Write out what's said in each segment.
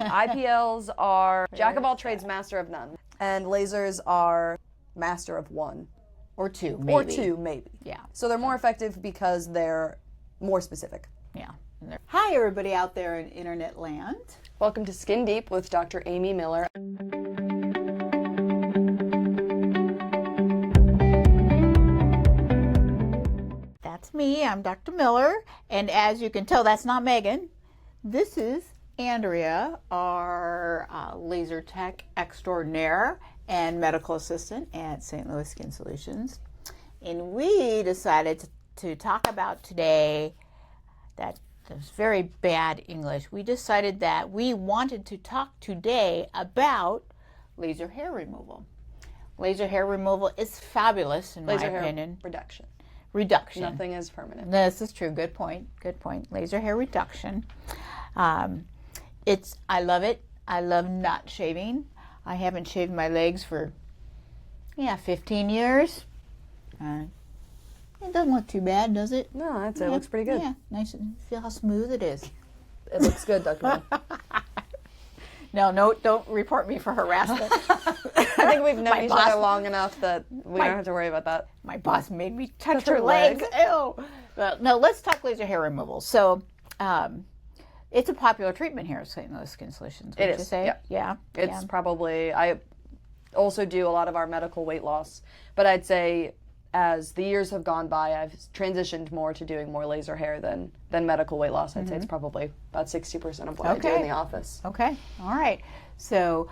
IPLs are jack of all trades, master of none. And lasers are master of one. Or two, maybe. Or two, maybe. Yeah. So they're more effective because they're more specific. Yeah. Hi, everybody out there in internet land. Welcome to Skin Deep with Dr. Amy Miller. That's me. I'm Dr. Miller. And as you can tell, that's not Megan. This is Andrea, our laser tech extraordinaire and medical assistant at St. Louis Skin Solutions. And we decided to talk about today that was very bad English. We decided that we wanted to talk today about laser hair removal. Laser hair removal is fabulous in my opinion. Reduction. Reduction. Nothing is permanent. This is true. Good point. Good point. Laser hair reduction. I love it. I love not shaving. I haven't shaved my legs for 15 years. It doesn't look too bad, does it? No, I'd say it looks pretty good. Yeah, nice. Feel how smooth it is. It looks good, Dr. Miller. No, don't report me for harassment. I think we've known each other long enough that we don't have to worry about that. My boss made me touch her legs. Ew. Well, no, let's talk laser hair removal. So, it's a popular treatment here at St. Louis Skin Solutions. Would you say? Yeah. It's probably, I also do a lot of our medical weight loss, but I'd say as the years have gone by, I've transitioned more to doing more laser hair than medical weight loss. I'd say it's probably about 60% of what I do in the office. Okay. All right. So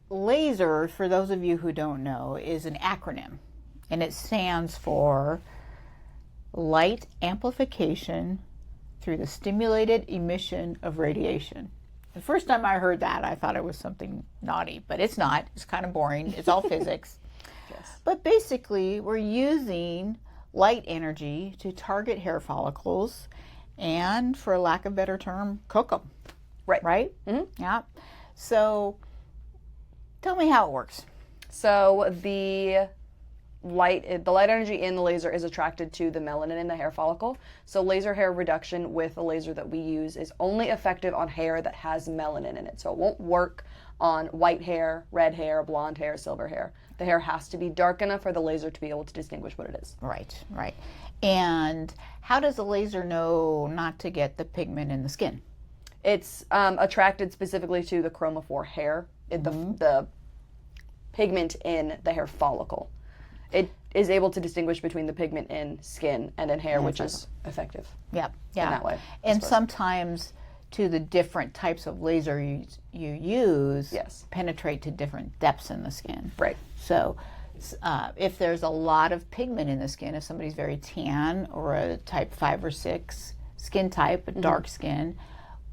laser, for those of you who don't know, is an acronym, and it stands for light amplification through the stimulated emission of radiation. The first time I heard that, I thought it was something naughty, but it's not. It's kind of boring. It's all physics. Yes. But basically, we're using light energy to target hair follicles and, for lack of a better term, cook them. Right. Right? Mm-hmm. Yeah. So, tell me how it works. So the light energy in the laser is attracted to the melanin in the hair follicle. So laser hair reduction with the laser that we use is only effective on hair that has melanin in it. So it won't work on white hair, red hair, blonde hair, silver hair. The hair has to be dark enough for the laser to be able to distinguish what it is. Right. And how does the laser know not to get the pigment in the skin? It's attracted specifically to the chromophore hair, the pigment in the hair follicle. It is able to distinguish between the pigment in skin and in hair, which is effective. Yeah. In that way. And sometimes, to the different types of laser you use, penetrate to different depths in the skin. Right. So, if there's a lot of pigment in the skin, if somebody's very tan or a type 5 or 6 skin type, a dark skin,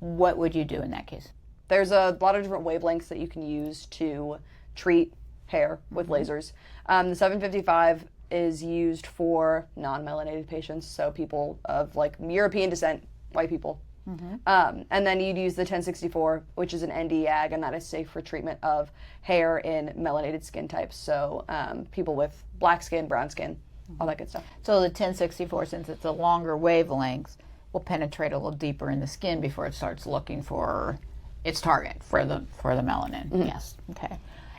what would you do in that case? There's a lot of different wavelengths that you can use to treat hair with lasers. The 755 is used for non-melanated patients, so people of like European descent, white people. And then you'd use the 1064, which is an Nd:YAG, and that is safe for treatment of hair in melanated skin types. So people with black skin, brown skin, all that good stuff. So the 1064, since it's a longer wavelength, will penetrate a little deeper in the skin before it starts looking for its target for the melanin. Yes. Okay.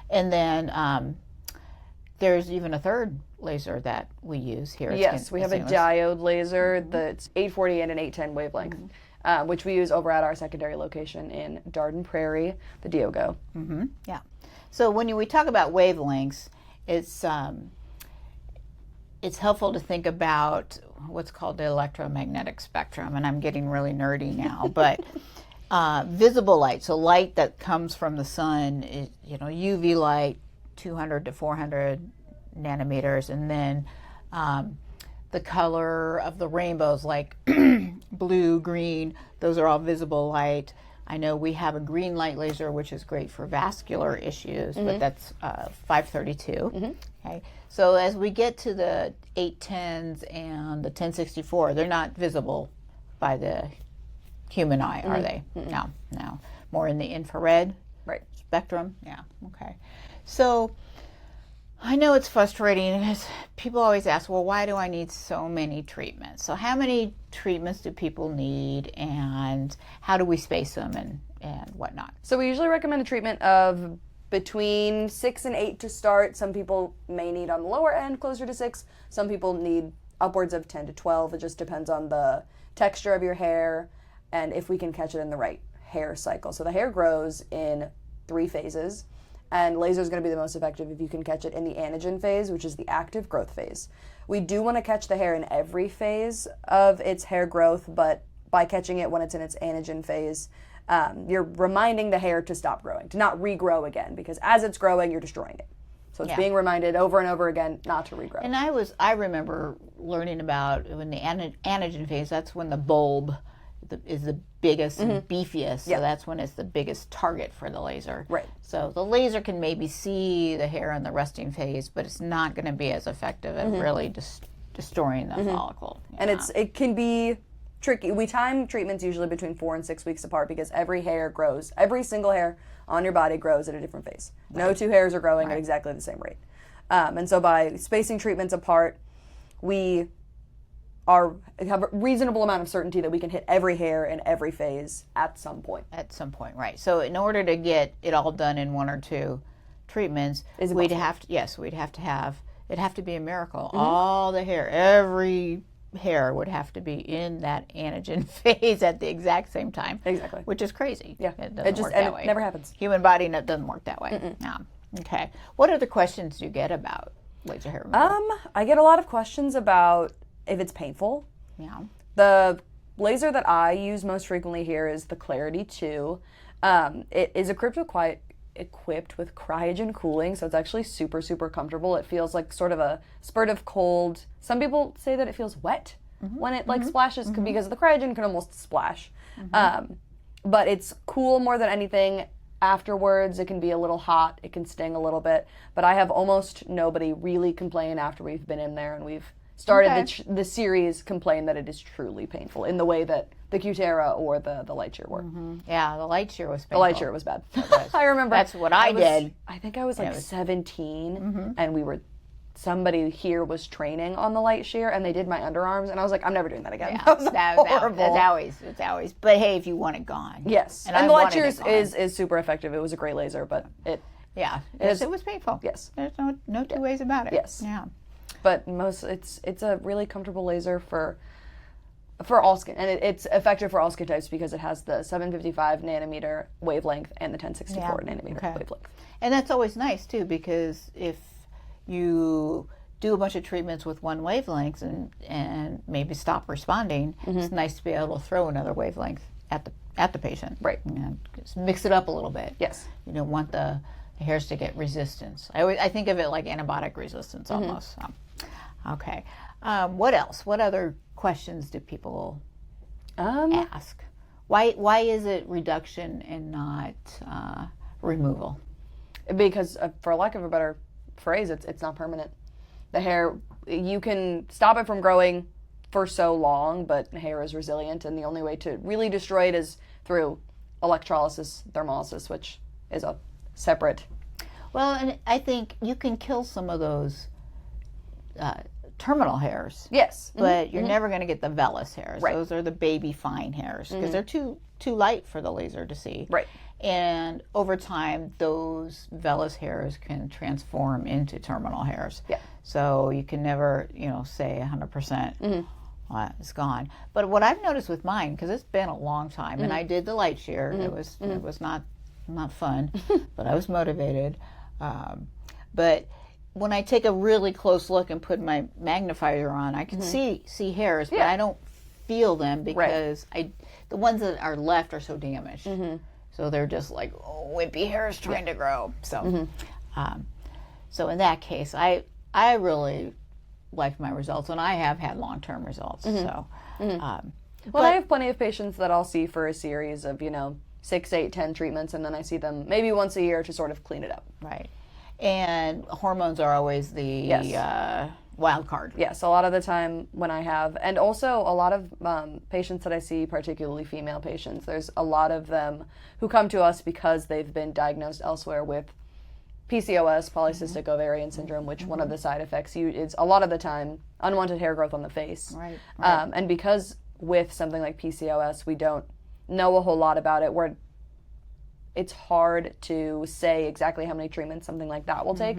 And then there's even a third laser that we use here. Yes, we have a diode laser that's 840 and an 810 wavelength, which we use over at our secondary location in Darden Prairie, the Diogo. Yeah. So when we talk about wavelengths, it's helpful to think about what's called the electromagnetic spectrum, and I'm getting really nerdy now, but visible light, so light that comes from the sun, is, UV light, 200 to 400 nanometers, and then the color of the rainbows, like blue, green, those are all visible light. I know we have a green light laser, which is great for vascular issues, but that's 532. Okay, so as we get to the 810s and the 1064, they're not visible by the human eye, are they? No. More in the infrared spectrum. Yeah. Okay. So I know it's frustrating because people always ask, well, why do I need so many treatments? So how many treatments do people need, and how do we space them, and whatnot. So we usually recommend a treatment of between 6 and 8 to start. Some people may need on the lower end, closer to 6. Some people need upwards of 10 to 12. It just depends on the texture of your hair and if we can catch it in the right hair cycle. So the hair grows in 3 phases, and laser is going to be the most effective if you can catch it in the anagen phase, which is the active growth phase. We do want to catch the hair in every phase of its hair growth, but by catching it when it's in its anagen phase, you're reminding the hair to stop growing, to not regrow again, because as it's growing, you're destroying it. So it's being reminded over and over again not to regrow. And I remember learning about when the anagen phase, that's when the bulb is the biggest and beefiest, so that's when it's the biggest target for the laser. Right. So the laser can maybe see the hair in the resting phase, but it's not going to be as effective at really destroying the follicle. And it can be tricky. We time treatments usually between 4 and 6 weeks apart because every single hair on your body grows at a different phase. Right. No 2 hairs are growing at exactly the same rate. And so by spacing treatments apart, we have a reasonable amount of certainty that we can hit every hair in every phase at some point. At some point, right. So in order to get it all done in 1 or 2 treatments, we'd have to it'd have to be a miracle. All the hair, every hair would have to be in that anagen phase at the exact same time. Exactly. Which is crazy. Yeah. It doesn't work that way. It never happens. Human body doesn't work that way. No. Okay. What other questions do you get about laser hair removal? I get a lot of questions about if it's painful. Yeah. The laser that I use most frequently here is the Clarity 2. It is equipped with cryogen cooling, so it's actually super, super comfortable. It feels like sort of a spurt of cold. Some people say that it feels wet when it splashes because the cryogen can almost splash. But it's cool more than anything. Afterwards, it can be a little hot. It can sting a little bit. But I have almost nobody really complain after we've been in there and we've started the series complain that it is truly painful in the way that the Cutera or the Light Shear were. Yeah, the Light Shear was painful. The Light Shear was bad. I remember. That's what I did. I think I was 17, and somebody here was training on the Light Shear, and they did my underarms, and I was like, I'm never doing that again. Yeah, that was horrible. It's always. But hey, if you want it gone. Yes, and the Light Shear is super effective. It was a great laser, but it was painful. Yes. There's no two ways about it. Yes. Yeah. But it's a really comfortable laser for all skin, and it's effective for all skin types because it has the 755 nanometer wavelength and the 1064 nanometer wavelength. And that's always nice too, because if you do a bunch of treatments with one wavelength and maybe stop responding, it's nice to be able to throw another wavelength at the patient. Right. And just mix it up a little bit. Yes. You don't want the hairs to get resistance. I think of it like antibiotic resistance almost. So. Okay. What else? What other questions do people ask? Why is it reduction and not removal? Because, for lack of a better phrase, it's not permanent. The hair, you can stop it from growing for so long, but hair is resilient, and the only way to really destroy it is through electrolysis, thermolysis, which is a separate. Well, and I think you can kill some of those terminal hairs. Yes. But you're never going to get the vellus hairs. Right. Those are the baby fine hairs because they're too light for the laser to see. Right. And over time, those vellus hairs can transform into terminal hairs. Yeah. So you can never, say 100%. It's gone. But what I've noticed with mine, because it's been a long time, and I did the Light Shear. It was not fun, but I was motivated. But when I take a really close look and put my magnifier on, I can see hairs, but I don't feel them because the ones that are left are so damaged. So they're just like wimpy hairs trying to grow. So, so in that case, I really liked my results, and I have had long-term results. So, well, I have plenty of patients that I'll see for a series of 6, 8, 10 treatments, and then I see them maybe once a year to sort of clean it up. Right. And hormones are always the wild card. Yes, a lot of the time when I have, and also a lot of patients that I see, particularly female patients, there's a lot of them who come to us because they've been diagnosed elsewhere with PCOS, polycystic ovarian syndrome, which one of the side effects is a lot of the time unwanted hair growth on the face. Right. And because with something like PCOS, we don't know a whole lot about it, we're it's hard to say exactly how many treatments something like that will take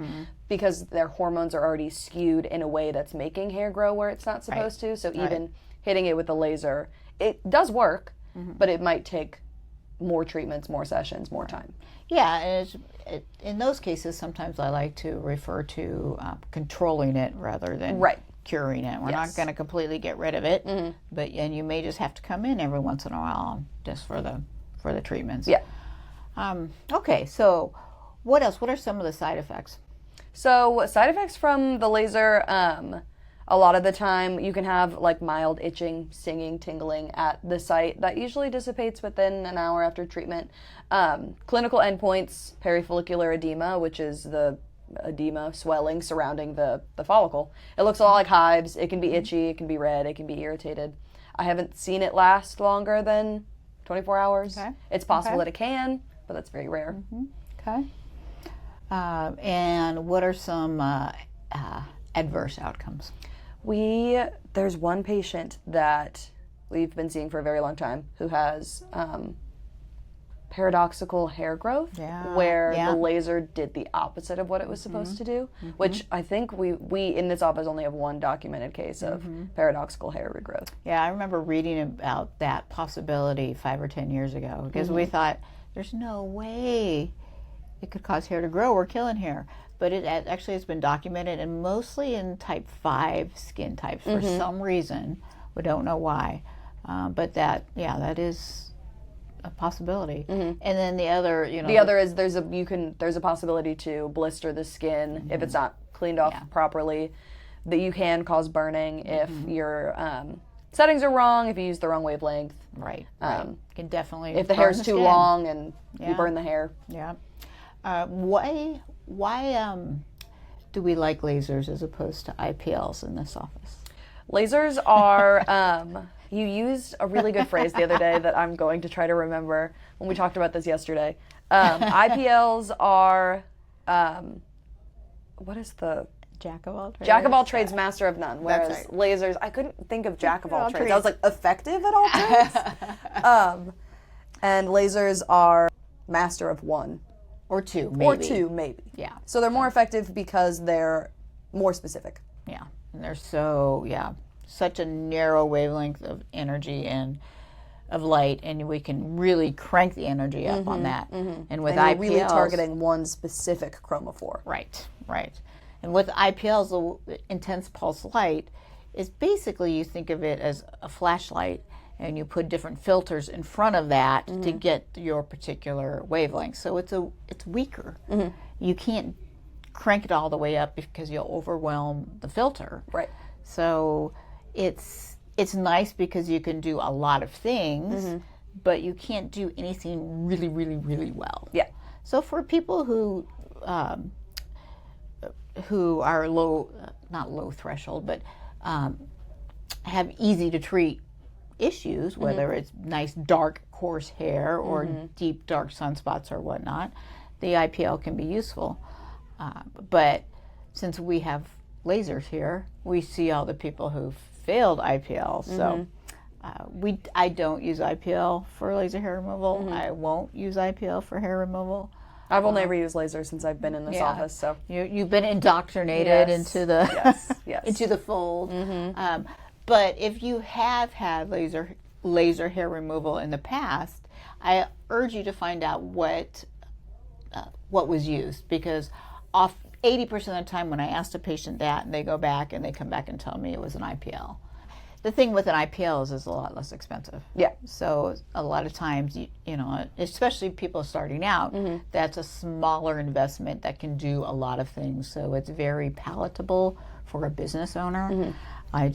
because their hormones are already skewed in a way that's making hair grow where it's not supposed to. So even hitting it with a laser, it does work, but it might take more treatments, more sessions, more time. Yeah, and in those cases, sometimes I like to refer to controlling it rather than curing it. We're not going to completely get rid of it, but and you may just have to come in every once in a while just for the treatments. Yeah. Okay, so what else? What are some of the side effects? So side effects from the laser, a lot of the time you can have like mild itching, stinging, tingling at the site. That usually dissipates within an hour after treatment. Clinical endpoints, perifollicular edema, which is the edema swelling surrounding the follicle. It looks a lot like hives. It can be itchy, it can be red, it can be irritated. I haven't seen it last longer than 24 hours. Okay. It's possible that it can, but that's very rare. Okay. And what are some adverse outcomes? There's one patient that we've been seeing for a very long time who has paradoxical hair growth, where the laser did the opposite of what it was supposed to do, which I think we in this office only have one documented case of paradoxical hair regrowth. Yeah, I remember reading about that possibility 5 or 10 years ago because we thought there's no way it could cause hair to grow. We're killing hair. But it actually has been documented, and mostly in type 5 skin types for some reason. We don't know why. But that is a possibility. And then the other, the other is there's a possibility to blister the skin if it's not cleaned off properly. That you can cause burning if your settings are wrong, if you use the wrong wavelength. Right. You can definitely if the hair's too long and you burn the hair. Yeah. Why do we like lasers as opposed to IPLs in this office? Lasers are, you used a really good phrase the other day that I'm going to try to remember when we talked about this yesterday. IPLs are, what is the... Jack of all trades. Jack of all trades, master of none. Whereas lasers, I couldn't think of jack of all trades. I was like, effective at all trades? And lasers are master of one. Or two, maybe. Yeah. So they're more effective because they're more specific. Yeah. And they're such a narrow wavelength of energy and of light, and we can really crank the energy up on that. And with IPLs, you're really targeting one specific chromophore. Right. And with IPLs, the intense pulse light is basically, you think of it as a flashlight, and you put different filters in front of that to get your particular wavelength. So it's weaker. You can't crank it all the way up because you'll overwhelm the filter. Right. So it's nice because you can do a lot of things, but you can't do anything really, really, really well. Yeah. So for people who are not low threshold, but have easy to treat issues, whether it's nice dark coarse hair or deep dark sunspots or whatnot, the IPL can be useful. But since we have lasers here, we see all the people who failed IPL. So I don't use IPL for laser hair removal. I won't use IPL for hair removal. I've only ever used lasers since I've been in this office. So you've been indoctrinated into the into the fold. But if you have had laser hair removal in the past, I urge you to find out what was used, because 80% of the time when I asked a patient that, and they go back and they come back and tell me it was an IPL. The thing with an IPL is it's a lot less expensive. Yeah. So a lot of times, especially people starting out, that's a smaller investment that can do a lot of things. So it's very palatable for a business owner. I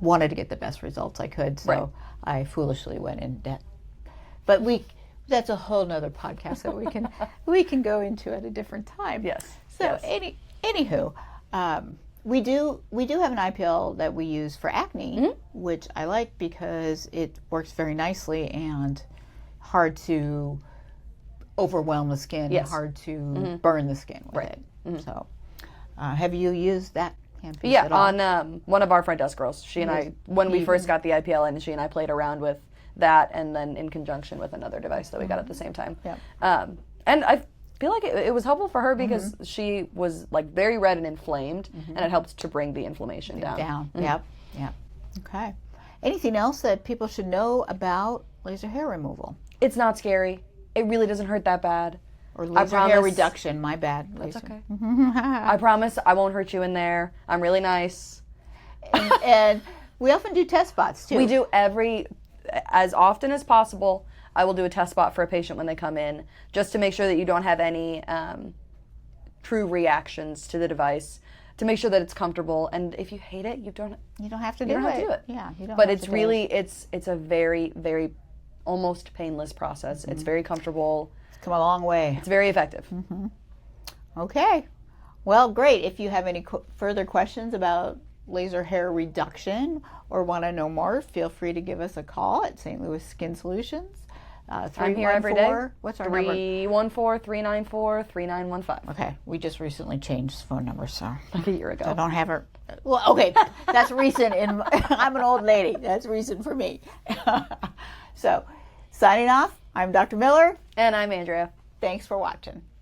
wanted to get the best results I could, so I foolishly went in debt. But that's a whole nother podcast that we can go into at a different time. Yes. So anywho, we do have an IPL that we use for acne, which I like because it works very nicely and hard to overwhelm the skin, hard to burn the skin with it. So, have you used that? Yeah, on one of our front desk girls. She and I, when we first got the IPL in, she and I played around with that, and then in conjunction with another device that we got at the same time. Yep. And I feel like it was helpful for her because she was like very red and inflamed, and it helped to bring the inflammation down. Yep. Okay. Anything else that people should know about laser hair removal? It's not scary. It really doesn't hurt that bad. Or laser hair reduction, my bad. That's okay. I promise I won't hurt you in there. I'm really nice. And we often do test spots too. We do as often as possible. I will do a test spot for a patient when they come in, just to make sure that you don't have any true reactions to the device, to make sure that it's comfortable. And if you hate it, you don't have to do it. Yeah, you don't. But it's really it's a very, very almost painless process. It's very comfortable. It's come a long way. It's very effective. Okay. Well, great. If you have any further questions about laser hair reduction or want to know more, feel free to give us a call at St. Louis Skin Solutions. I'm here every day. What's our number? 314-394-3915. Okay, we just recently changed the phone number, so Like a year ago. I don't have it. Well, okay, that's recent. I'm an old lady. That's recent for me. So, signing off. I'm Dr. Miller. And I'm Andrea. Thanks for watching.